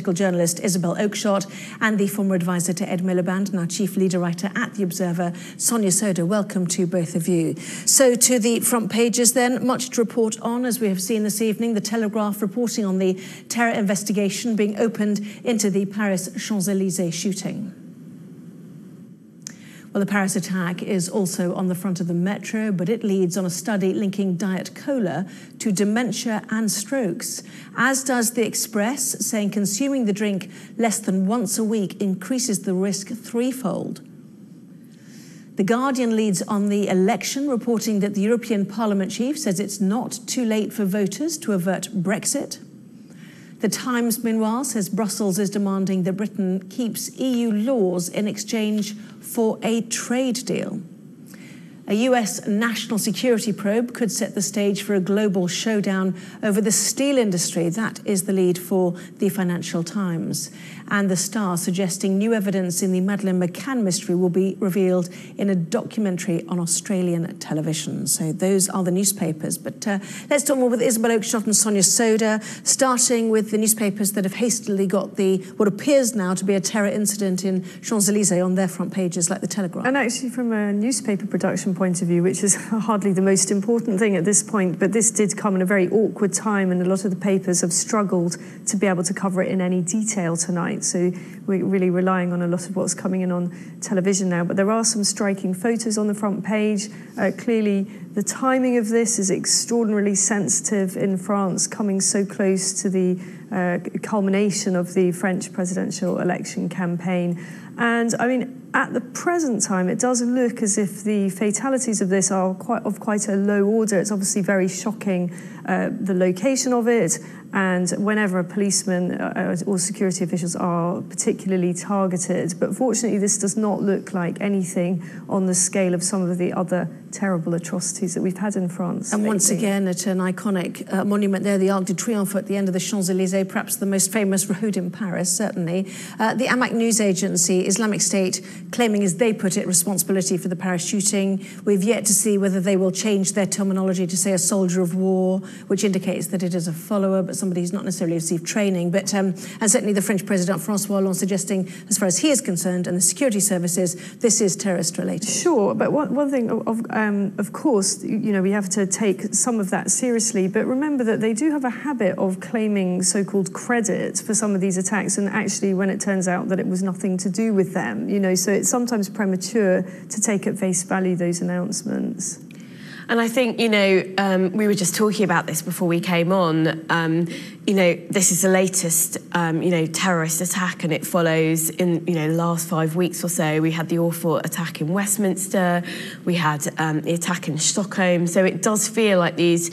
political journalist Isabel Oakeshott, and the former advisor to Ed Miliband, now chief leader writer at The Observer, Sonia Sodha. Welcome to both of you. So to the front pages then, much to report on, as we have seen this evening. The Telegraph reporting on the terror investigation being opened into the Paris Champs-Élysées shooting. Well, the Paris attack is also on the front of the Metro, but it leads on a study linking Diet Cola to dementia and strokes, as does the Express, saying consuming the drink less than once a week increases the risk threefold. The Guardian leads on the election, reporting that the European Parliament chief says it's not too late for voters to avert Brexit. The Times, meanwhile, says Brussels is demanding that Britain keeps EU laws in exchange for a trade deal. A US national security probe could set the stage for a global showdown over the steel industry. That is the lead for the Financial Times. And the Star suggesting new evidence in the Madeleine McCann mystery will be revealed in a documentary on Australian television. So those are the newspapers. But let's talk more with Isabel Oakeshott and Sonia Sodha, starting with the newspapers that have hastily got the what appears now to be a terror incident in Champs-Élysées on their front pages, like the Telegraph. And actually, from a newspaper production point of view, which is hardly the most important thing at this point, but this did come in a very awkward time, and a lot of the papers have struggled to be able to cover it in any detail tonight. So we're really relying on a lot of what's coming in on television now. But there are some striking photos on the front page. Clearly, the timing of this is extraordinarily sensitive in France, coming so close to the culmination of the French presidential election campaign. And I mean, at the present time, it does look as if the fatalities of this are quite a low order. It's obviously very shocking, the location of it, and whenever a policeman or security officials are particularly targeted. But fortunately, this does not look like anything on the scale of some of the other terrible atrocities that we've had in France. And lately. Once again, at an iconic monument there, the Arc de Triomphe at the end of the Champs-Élysées, perhaps the most famous road in Paris, certainly. The Amaq news agency, Islamic State, claiming, as they put it, responsibility for the Paris shooting. We've yet to see whether they will change their terminology to say a soldier of war, which indicates that it is a follower, but somebody who's not necessarily received training. But and certainly the French President François Hollande suggesting, as far as he is concerned, and the security services, this is terrorist-related. Sure, but one thing, of course, you know, we have to take some of that seriously, but remember that they do have a habit of claiming so-called credit for some of these attacks, and actually when it turns out that it was nothing to do with them, you know, so it's sometimes premature to take at face value those announcements. And I think, you know, we were just talking about this before we came on. You know, this is the latest, you know, terrorist attack, and it follows in, you know, the last 5 weeks or so. We had the awful attack in Westminster. We had the attack in Stockholm. So it does feel like these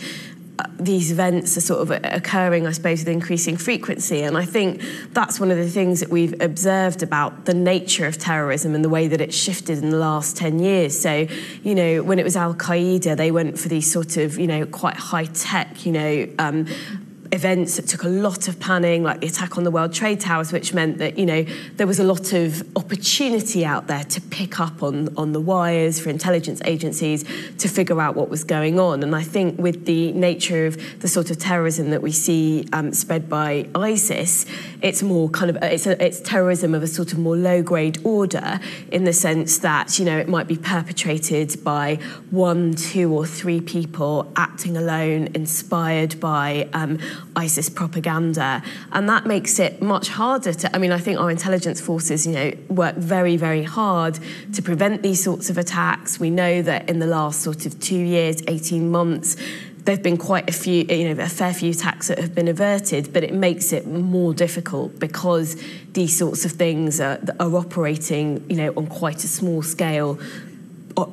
events are sort of occurring, I suppose, with increasing frequency. And I think that's one of the things that we've observed about the nature of terrorism and the way that it's shifted in the last 10 years. So, you know, when it was Al-Qaeda, they went for these sort of, you know, quite high-tech, you know, events that took a lot of planning, like the attack on the World Trade Towers, which meant that, you know, there was a lot of opportunity out there to pick up on the wires for intelligence agencies to figure out what was going on. And I think with the nature of the sort of terrorism that we see spread by ISIS, it's more kind of, it's terrorism of a sort of more low-grade order, in the sense that, you know, it might be perpetrated by 1, 2 or 3 people acting alone, inspired by ISIS propaganda, and that makes it much harder to, I mean, I think our intelligence forces, you know, work very, very hard to prevent these sorts of attacks. We know that in the last sort of 2 years, 18 months, there've been quite a few, you know, a fair few attacks that have been averted, but it makes it more difficult because these sorts of things are operating, you know, on quite a small scale,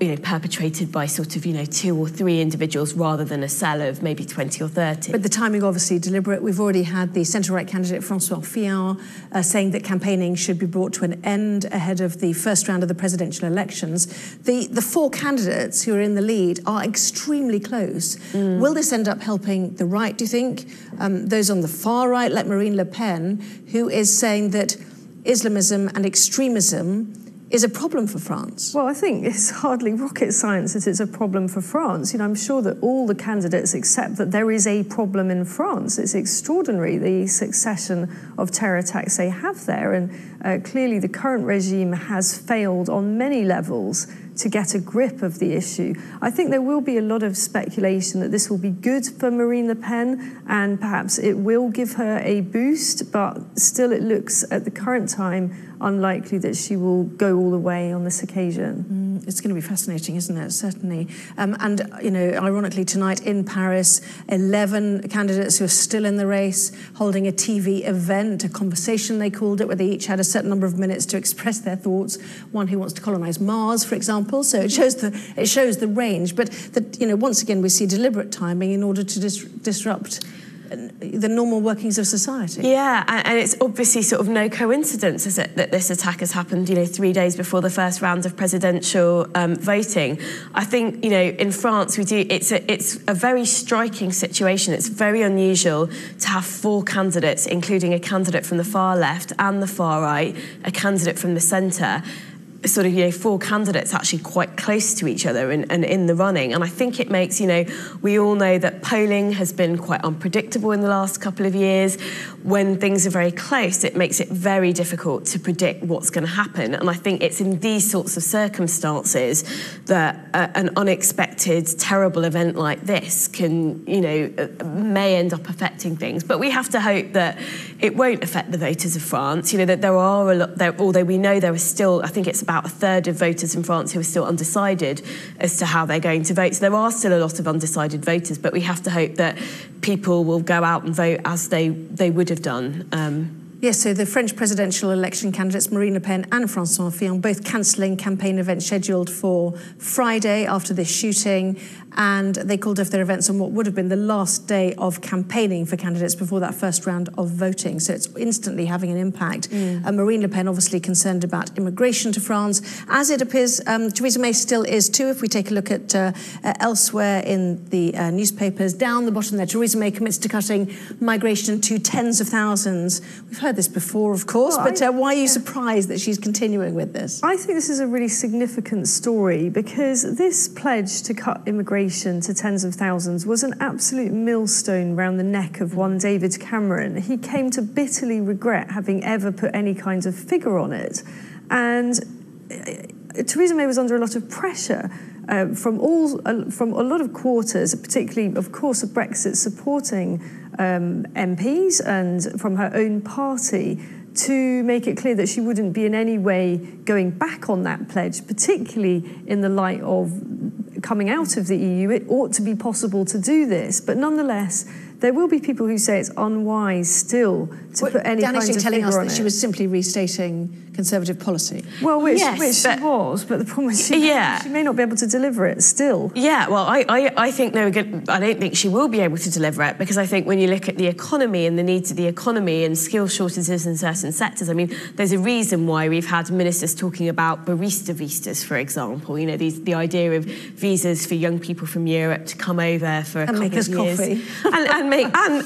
you know, perpetrated by sort of, you know, 2 or 3 individuals rather than a cell of maybe 20 or 30. But the timing obviously deliberate. We've already had the centre-right candidate François Fillon saying that campaigning should be brought to an end ahead of the first round of the presidential elections. The 4 candidates who are in the lead are extremely close. Will this end up helping the right, do you think? Those on the far right, like Marine Le Pen, who is saying that Islamism and extremism is a problem for France? Well, I think it's hardly rocket science that it's a problem for France. I'm sure that all the candidates accept that there is a problem in France. It's extraordinary, the succession of terror attacks they have there, and clearly the current regime has failed on many levels to get a grip of the issue. I think there will be a lot of speculation that this will be good for Marine Le Pen, and perhaps it will give her a boost, but still it looks at the current time unlikely that she will go all the way on this occasion. It's going to be fascinating, isn't it? Certainly. And, ironically, tonight in Paris, 11 candidates who are still in the race holding a TV event, a conversation they called it, where they each had a certain number of minutes to express their thoughts. One who wants to colonise Mars, for example. So it shows the range. But, once again, we see deliberate timing in order to disrupt the normal workings of society. Yeah, and it's obviously sort of no coincidence, is it, that this attack has happened, 3 days before the first round of presidential voting. I think, in France, it's a very striking situation. It's very unusual to have 4 candidates, including a candidate from the far left and the far right, a candidate from the centre, sort of, 4 candidates actually quite close to each other and in the running. And I think it makes, we all know that polling has been quite unpredictable in the last couple of years. When things are very close, it makes it very difficult to predict what's going to happen. And I think it's in these sorts of circumstances that an unexpected, terrible event like this can, may end up affecting things. But we have to hope that it won't affect the voters of France. That there are a lot, although we know there are still, I think it's about a third of voters in France who are still undecided as to how they're going to vote. So there are still a lot of undecided voters, but we have to hope that people will go out and vote as they would have done. Yes, so the French presidential election candidates Marine Le Pen and François Fillon both cancelling campaign events scheduled for Friday after this shooting, and they called off their events on what would have been the last day of campaigning for candidates before that first round of voting. So it's instantly having an impact. Marine Le Pen obviously concerned about immigration to France, as it appears Theresa May still is too. If we take a look at elsewhere in the newspapers, down the bottom there, Theresa May commits to cutting migration to tens of thousands. We've heard this before, of course, but why are you surprised that she's continuing with this? I think this is a really significant story because this pledge to cut immigration to tens of thousands was an absolute millstone round the neck of one David Cameron. He came to bitterly regret having ever put any kind of figure on it. And Theresa May was under a lot of pressure from a lot of quarters, particularly, of course, of Brexit supporting MPs and from her own party, to make it clear that she wouldn't be in any way going back on that pledge, particularly in the light of coming out of the EU. It ought to be possible to do this, but nonetheless, there will be people who say it's unwise still to put any kind of figure on it. telling us that she was simply restating Conservative policy. Well, which she was, but the problem is she may not be able to deliver it still. Yeah, well, I think I don't think she will be able to deliver it, because I think when you look at the economy and the needs of the economy and skill shortages in certain sectors, I mean, there's a reason why we've had ministers talking about barista visas, for example. The idea of visas for young people from Europe to come over for a couple of years. And make us coffee.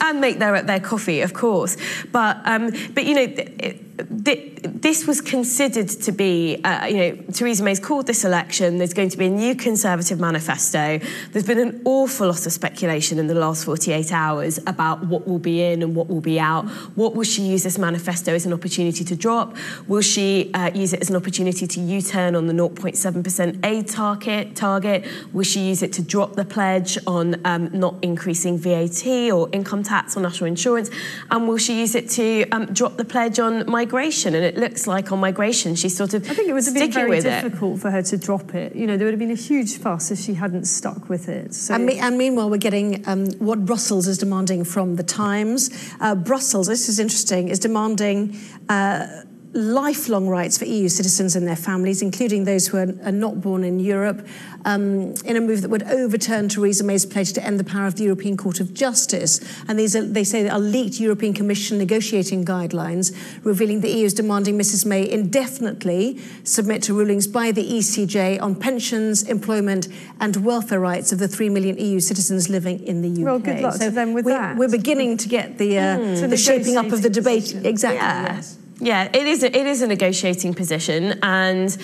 and make their coffee, of course. But this was considered to be, Theresa May's called this election. There's going to be a new Conservative manifesto. There's been an awful lot of speculation in the last 48 hours about what will be in and what will be out. What will she use this manifesto as an opportunity to drop? Will she use it as an opportunity to U-turn on the 0.7% aid target? Will she use it to drop the pledge on not increasing VAT or income tax or national insurance? And will she use it to drop the pledge on migration? And it looks like on migration she's sort of I think it would have been very difficult it. For her to drop it. There would have been a huge fuss if she hadn't stuck with it. So. And meanwhile, we're getting what Brussels is demanding from the Times. Brussels, this is interesting, is demanding lifelong rights for EU citizens and their families, including those who are not born in Europe, in a move that would overturn Theresa May's pledge to end the power of the European Court of Justice. And these they say, are leaked European Commission negotiating guidelines revealing the EU is demanding Mrs May indefinitely submit to rulings by the ECJ on pensions, employment and welfare rights of the 3 million EU citizens living in the UK. Well, good luck to them with that. We're beginning to get the shaping up of the debate. Position. Exactly, Yeah. yes. Yeah, it is a negotiating position, and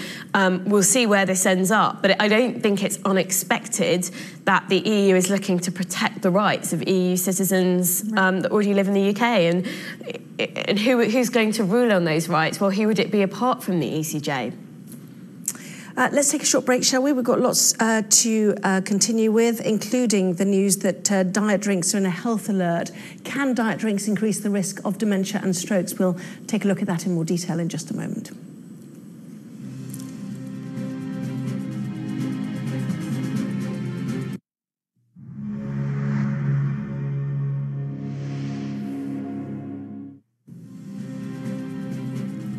we'll see where this ends up. But I don't think it's unexpected that the EU is looking to protect the rights of EU citizens that already live in the UK. And who's going to rule on those rights? Well, who would it be apart from the ECJ? Let's take a short break, shall we? We've got lots to continue with, including the news that diet drinks are in a health alert. Can diet drinks increase the risk of dementia and strokes? We'll take a look at that in more detail in just a moment.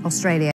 Australia